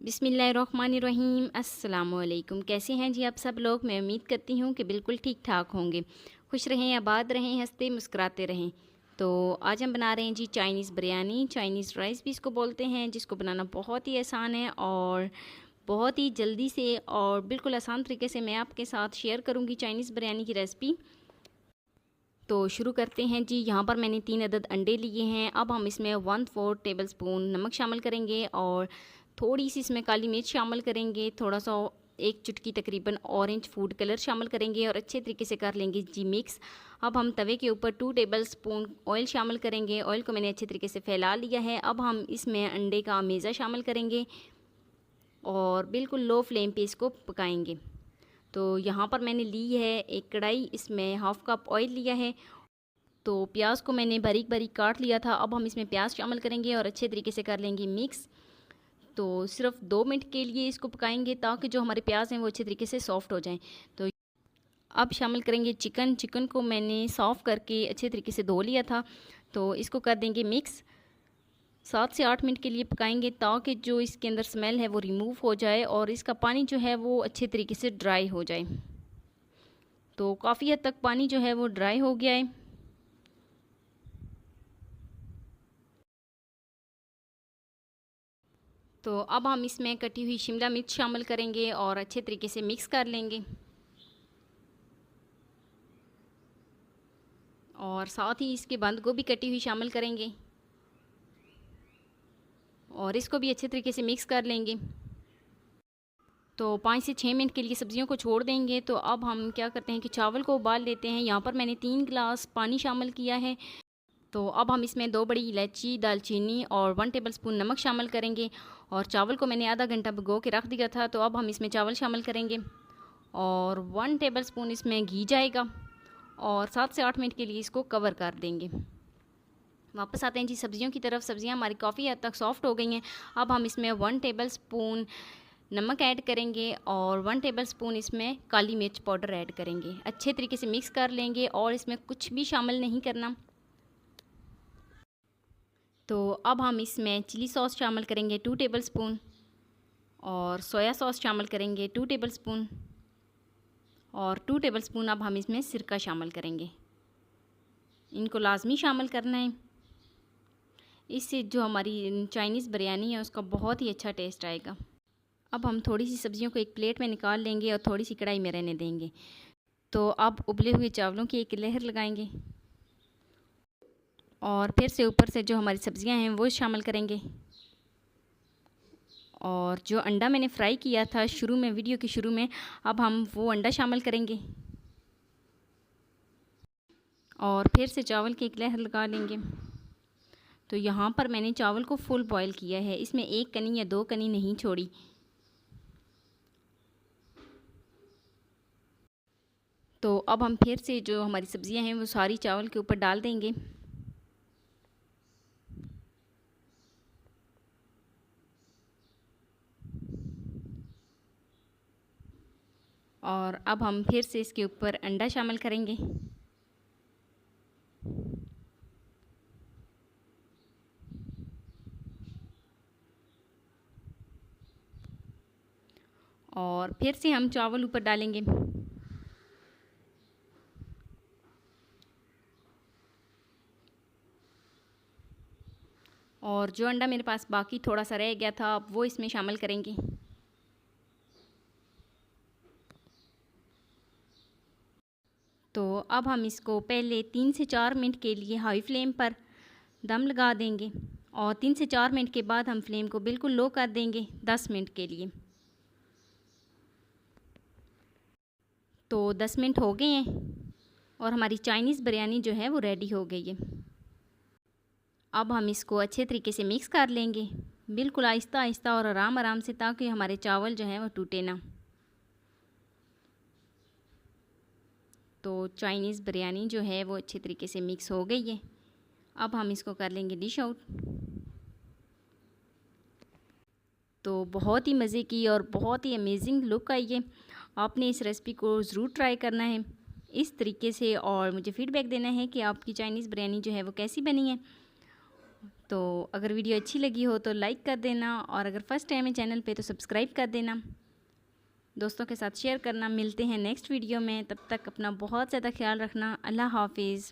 बिस्मिल्लाहिर्रहमानिर्रहीम। अस्सलामुअलैकुम। कैसे हैं जी आप सब लोग? मैं उम्मीद करती हूँ कि बिल्कुल ठीक ठाक होंगे। खुश रहें, आबाद रहें, हंसते मुस्कुराते रहें। तो आज हम बना रहे हैं जी चाइनीज़ बिरयानी। चाइनीज़ राइस भी इसको बोलते हैं, जिसको बनाना बहुत ही आसान है और बहुत ही जल्दी से और बिल्कुल आसान तरीके से मैं आपके साथ शेयर करूँगी चाइनीज़ बिरयानी की रेसिपी। तो शुरू करते हैं जी। यहाँ पर मैंने 3 अदद अंडे लिए हैं। अब हम इसमें 1/4 टेबलस्पून नमक शामिल करेंगे और थोड़ी सी इसमें काली मिर्च शामिल करेंगे। थोड़ा सा एक चुटकी तकरीबन ऑरेंज फूड कलर शामिल करेंगे और अच्छे तरीके से कर लेंगे जी मिक्स। अब हम तवे के ऊपर 2 टेबलस्पून ऑयल शामिल करेंगे। ऑयल को मैंने अच्छे तरीके से फैला लिया है। अब हम इसमें अंडे का अमेज़ा शामिल करेंगे और बिल्कुल लो फ्लेम पे इसको पकाएंगे। तो यहाँ पर मैंने ली है एक कढ़ाई, इसमें हाफ़ कप ऑयल लिया है। तो प्याज को मैंने बारीक बारीक काट लिया था। अब हम इसमें प्याज शामिल करेंगे और अच्छे तरीके से कर लेंगे मिक्स। तो सिर्फ 2 मिनट के लिए इसको पकाएंगे ताकि जो हमारे प्याज हैं वो अच्छे तरीके से सॉफ्ट हो जाएं। तो अब शामिल करेंगे चिकन। चिकन को मैंने सॉफ़ करके अच्छे तरीके से धो लिया था। तो इसको कर देंगे मिक्स। 7 से 8 मिनट के लिए पकाएंगे ताकि जो इसके अंदर स्मेल है वो रिमूव हो जाए और इसका पानी जो है वो अच्छे तरीके से ड्राई हो जाए। तो काफ़ी हद तक पानी जो है वो ड्राई हो गया है। तो अब हम इसमें कटी हुई शिमला मिर्च शामिल करेंगे और अच्छे तरीके से मिक्स कर लेंगे और साथ ही इसके बंद गोभी कटी हुई शामिल करेंगे और इसको भी अच्छे तरीके से मिक्स कर लेंगे। तो 5 से 6 मिनट के लिए सब्जियों को छोड़ देंगे। तो अब हम क्या करते हैं कि चावल को उबाल लेते हैं। यहाँ पर मैंने 3 गिलास पानी शामिल किया है। तो अब हम इसमें 2 बड़ी इलायची, दालचीनी और 1 टेबलस्पून नमक शामिल करेंगे और चावल को मैंने आधा घंटा भिगो के रख दिया था। तो अब हम इसमें चावल शामिल करेंगे और 1 टेबलस्पून इसमें घी जाएगा और 7 से 8 मिनट के लिए इसको कवर कर देंगे। वापस आते हैं जी सब्जियों की तरफ। सब्जियां हमारी काफ़ी हद तक सॉफ्ट हो गई हैं। अब हम इसमें 1 टेबलस्पून नमक ऐड करेंगे और 1 टेबलस्पून इसमें काली मिर्च पाउडर ऐड करेंगे। अच्छे तरीके से मिक्स कर लेंगे और इसमें कुछ भी शामिल नहीं करना। तो अब हम इसमें चिली सॉस शामिल करेंगे 2 टेबलस्पून और सोया सॉस शामिल करेंगे 2 टेबलस्पून और 2 टेबलस्पून अब हम इसमें सिरका शामिल करेंगे। इनको लाजमी शामिल करना है। इससे जो हमारी चाइनीज़ बिरयानी है उसका बहुत ही अच्छा टेस्ट आएगा। अब हम थोड़ी सी सब्जियों को एक प्लेट में निकाल लेंगे और थोड़ी सी कढ़ाई में रहने देंगे। तो अब उबले हुए चावलों की एक लहर लगाएंगे और फिर से ऊपर से जो हमारी सब्जियां हैं वो शामिल करेंगे और जो अंडा मैंने फ्राई किया था शुरू में, वीडियो के शुरू में, अब हम वो अंडा शामिल करेंगे और फिर से चावल की एक लहर लगा लेंगे। तो यहाँ पर मैंने चावल को फुल बॉईल किया है, इसमें 1 कनी या 2 कनी नहीं छोड़ी। तो अब हम फिर से जो हमारी सब्जियां हैं वो सारी चावल के ऊपर डाल देंगे और अब हम फिर से इसके ऊपर अंडा शामिल करेंगे और फिर से हम चावल ऊपर डालेंगे और जो अंडा मेरे पास बाकी थोड़ा सा रह गया था अब वो इसमें शामिल करेंगे। तो अब हम इसको पहले 3 से 4 मिनट के लिए हाई फ्लेम पर दम लगा देंगे और 3 से 4 मिनट के बाद हम फ्लेम को बिल्कुल लो कर देंगे 10 मिनट के लिए। तो 10 मिनट हो गए हैं और हमारी चाइनीज़ बिरयानी जो है वो रेडी हो गई है। अब हम इसको अच्छे तरीके से मिक्स कर लेंगे, बिल्कुल आहिस्ता आहिस्ता और आराम आराम से, ताकि हमारे चावल जो हैं वो टूटे ना। तो चाइनीज़ बिरयानी जो है वो अच्छे तरीके से मिक्स हो गई है। अब हम इसको कर लेंगे डिश आउट। तो बहुत ही मज़े की और बहुत ही अमेजिंग लुक आई है। आपने इस रेसिपी को ज़रूर ट्राई करना है इस तरीके से और मुझे फ़ीडबैक देना है कि आपकी चाइनीज़ बिरयानी जो है वो कैसी बनी है। तो अगर वीडियो अच्छी लगी हो तो लाइक कर देना, और अगर फ़र्स्ट टाइम है चैनल पे तो सब्सक्राइब कर देना, दोस्तों के साथ शेयर करना। मिलते हैं नेक्स्ट वीडियो में, तब तक अपना बहुत ज़्यादा ख्याल रखना। अल्लाह हाफिज़।